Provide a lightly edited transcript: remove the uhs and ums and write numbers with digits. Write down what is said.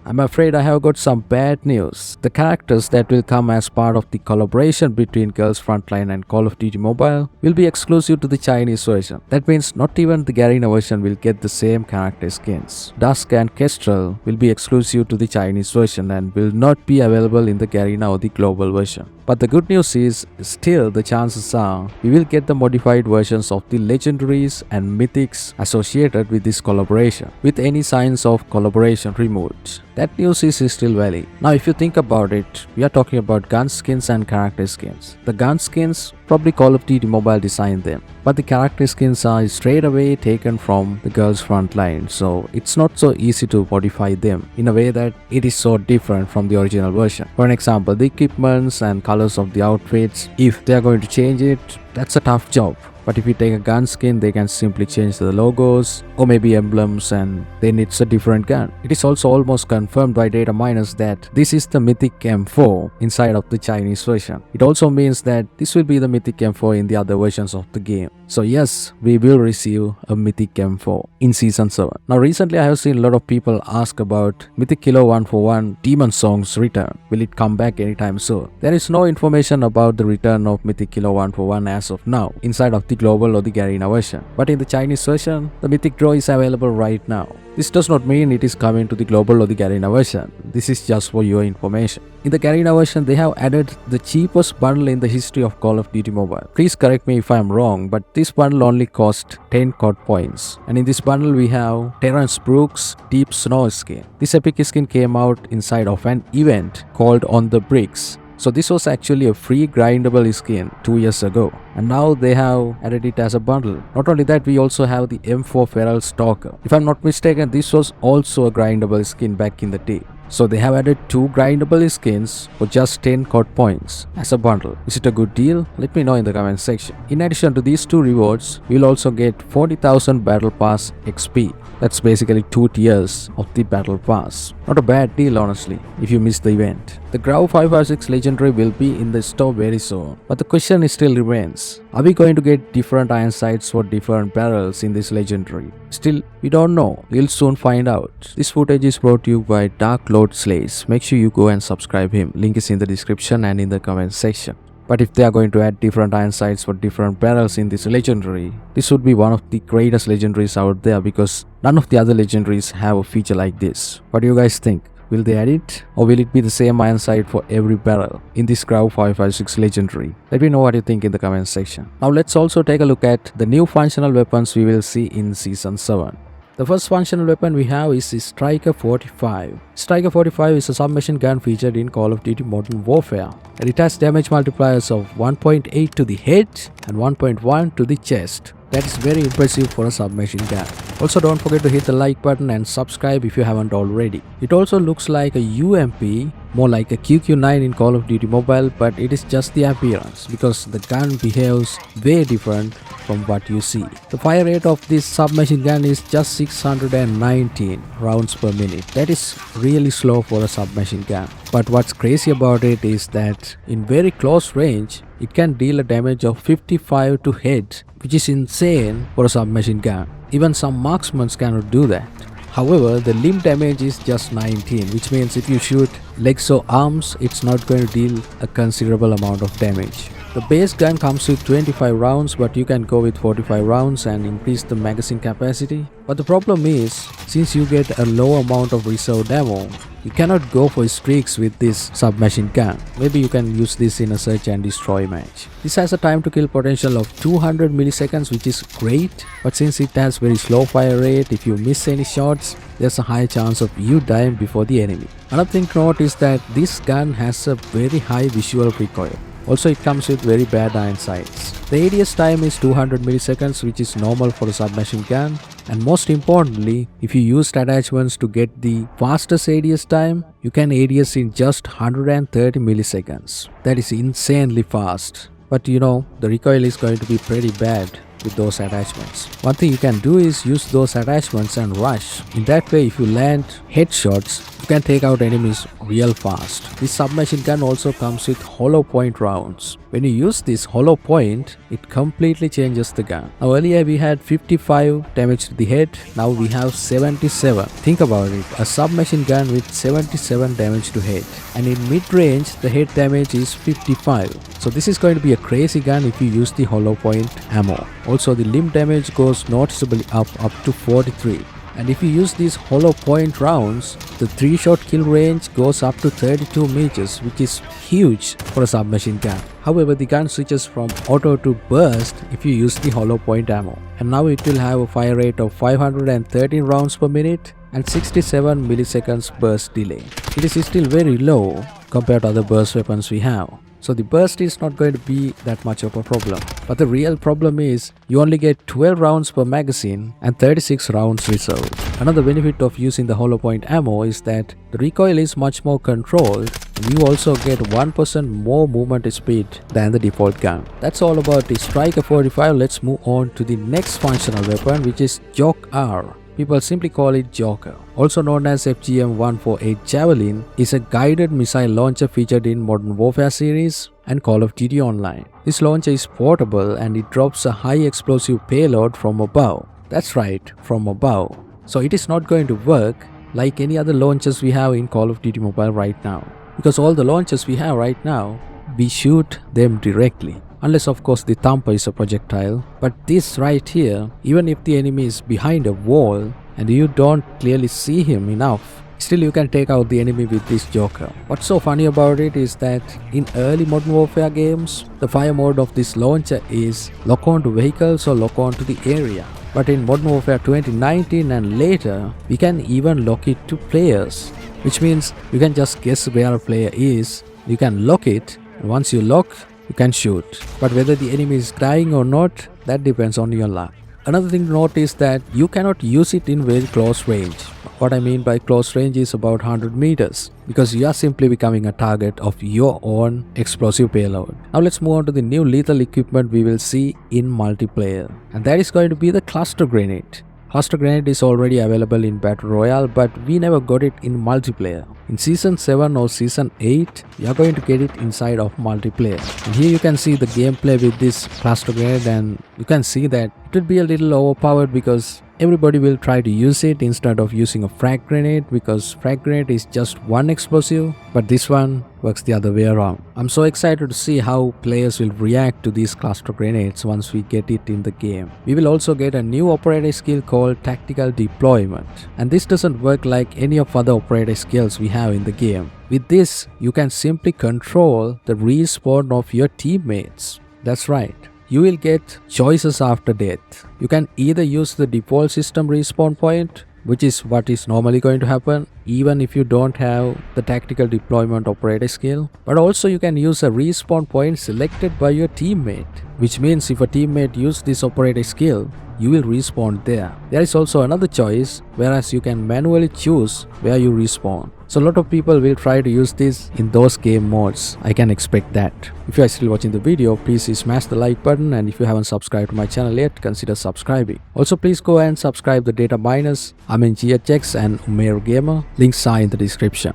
I'm afraid I have got some bad news. The characters that will come as part of the collaboration between Girls Frontline and Call of Duty Mobile will be exclusive to the Chinese version. That means not even the Garena version will get the same character skins. Dusk and Kestrel will be exclusive to the Chinese version and will not be available in the Garena or the global version. But the good news is, still the chances are we will get the modified versions of the legendaries and mythics associated with this collaboration, with any signs of collaboration removed. That news is still valid. Now if you think about it, we are talking about gun skins and character skins. The gun skins, probably Call of Duty Mobile designed them, but the character skins are straight away taken from the Girls Frontline, so it's not so easy to modify them in a way that it is so different from the original version. For an example, the equipments and colors of the outfits, if they are going to change it, that's a tough job. But if you take a gun skin, they can simply change the logos or maybe emblems, and then it's a different gun. It is also almost confirmed by data miners that this is the Mythic M4 inside of the Chinese version. It also means that this will be the Mythic M4 in the other versions of the game. So yes, we will receive a Mythic M4 in Season 7. Now recently I have seen a lot of people ask about Mythic Killer 141 Demon Song's return. Will it come back anytime soon? There is no information about the return of Mythic Killer 141 as of now inside of the global or the Garena version. But in the Chinese version, the Mythic Draw is available right now. This does not mean it is coming to the global or the Garena version. This is just for your information. In the Garena version, they have added the cheapest bundle in the history of Call of Duty Mobile. Please correct me if I am wrong, but this bundle only cost 10 COD points. And in this bundle, we have Terrence Brooks' Deep Snow skin. This epic skin came out inside of an event called On the Bricks. So this was actually a free grindable skin 2 years ago, and now they have added it as a bundle. Not only that, we also have the M4 Feral Stalker. If I'm not mistaken, this was also a grindable skin back in the day. So they have added 2 grindable skins for just 10 COD points as a bundle. Is it a good deal? Let me know in the comment section. In addition to these 2 rewards, we'll also get 40,000 Battle Pass XP. That's basically 2 tiers of the Battle Pass. Not a bad deal honestly, if you missed the event. The Grau 556 Legendary will be in the store very soon, but the question still remains, are we going to get different iron sights for different barrels in this Legendary? Still, we don't know, we'll soon find out. This footage is brought to you by Dark Lord Slays. Make sure you go and subscribe him, link is in the description and in the comment section. But if they are going to add different iron sights for different barrels in this Legendary, this would be one of the greatest Legendaries out there, because none of the other Legendaries have a feature like this. What do you guys think? Will they add it? Or will it be the same iron sight for every barrel in this Grau 556 Legendary? Let me know what you think in the comment section. Now let's also take a look at the new functional weapons we will see in Season 7. The first functional weapon we have is the Striker 45. Striker 45 is a submachine gun featured in Call of Duty Modern Warfare, and it has damage multipliers of 1.8 to the head and 1.1 to the chest. That is very impressive for a submachine gun. Also, don't forget to hit the like button and subscribe if you haven't already. It also looks like a UMP, more like a QQ9 in Call of Duty Mobile, but it is just the appearance because the gun behaves way different from what you see. The fire rate of this submachine gun is just 619 rounds per minute. That is really slow for a submachine gun. But what's crazy about it is that in very close range, it can deal a damage of 55 to head, which is insane for a submachine gun. Even some marksmen cannot do that. However, the limb damage is just 19, which means if you shoot legs or arms, it's not going to deal a considerable amount of damage. The base gun comes with 25 rounds, but you can go with 45 rounds and increase the magazine capacity. But the problem is, since you get a low amount of reserved ammo, you cannot go for streaks with this submachine gun. Maybe you can use this in a search and destroy match. This has a time to kill potential of 200 milliseconds, which is great, but since it has very slow fire rate, if you miss any shots, there's a high chance of you dying before the enemy. Another thing to note is that this gun has a very high visual recoil. Also, it comes with very bad iron sights. The ADS time is 200 milliseconds, which is normal for a submachine gun. And most importantly, if you use attachments to get the fastest ADS time, you can ADS in just 130 milliseconds. That is insanely fast. But you know, the recoil is going to be pretty bad. with those attachments. One thing you can do is use those attachments and rush. In that way, if you land headshots, you can take out enemies real fast. This submachine gun also comes with hollow point rounds. When you use this hollow point, it completely changes the gun. Now earlier we had 55 damage to the head, now we have 77. Think about it, a submachine gun with 77 damage to head. And in mid-range, the head damage is 55. So this is going to be a crazy gun if you use the hollow point ammo. Also the limb damage goes noticeably up to 43. And if you use these hollow point rounds, the 3-shot kill range goes up to 32 meters, which is huge for a submachine gun. However, the gun switches from auto to burst if you use the hollow point ammo. And now it will have a fire rate of 513 rounds per minute and 67 milliseconds burst delay. It is still very low compared to other burst weapons we have. So the burst is not going to be that much of a problem. But the real problem is you only get 12 rounds per magazine and 36 rounds reserved. Another benefit of using the hollow point ammo is that the recoil is much more controlled and you also get 1% more movement speed than the default gun. That's all about the Striker 45. Let's move on to the next functional weapon, which is JOKR. People simply call it JOKR. Also known as FGM-148 Javelin, is a guided missile launcher featured in Modern Warfare series and Call of Duty Online. This launcher is portable and it drops a high explosive payload from above. That's right, from above. So it is not going to work like any other launchers we have in Call of Duty Mobile right now. Because all the launchers we have right now, we shoot them directly. Unless of course the thumper is a projectile. But this right here, even if the enemy is behind a wall and you don't clearly see him enough, still you can take out the enemy with this JOKR. What's so funny about it is that in early Modern Warfare games, the fire mode of this launcher is lock on to vehicles or lock on to the area. But in Modern Warfare 2019 and later, we can even lock it to players. Which means you can just guess where a player is, you can lock it, and once you lock, you can shoot. But whether the enemy is dying or not, that depends on your luck. Another thing to note is that you cannot use it in very close range. What I mean by close range is about 100 meters, because you are simply becoming a target of your own explosive payload. Now let's move on to the new lethal equipment we will see in multiplayer, and that is going to be the cluster grenade. Cluster grenade is already available in Battle Royale, but we never got it in multiplayer. In Season 7 or Season 8, we are going to get it inside of multiplayer. And here you can see the gameplay with this cluster grenade, and you can see that it will be a little overpowered because everybody will try to use it instead of using a frag grenade, because frag grenade is just one explosive, but this one works the other way around. I'm so excited to see how players will react to these cluster grenades once we get it in the game. We will also get a new operator skill called Tactical Deployment, and this doesn't work like any of other operator skills we have in the game. With this, you can simply control the respawn of your teammates. That's right. You will get choices after death. You can either use the default system respawn point, which is what is normally going to happen even if you don't have the tactical deployment operator skill, but also you can use a respawn point selected by your teammate, which means if a teammate uses this operator skill, you will respawn there. There is also another choice, whereas you can manually choose where you respawn. So a lot of people will try to use this in those game modes. I can expect that. If you are still watching the video, please smash the like button, and if you haven't subscribed to my channel yet, consider subscribing. Also please go and subscribe the Data Miners, GHX and Umber Gamer. Links are in the description.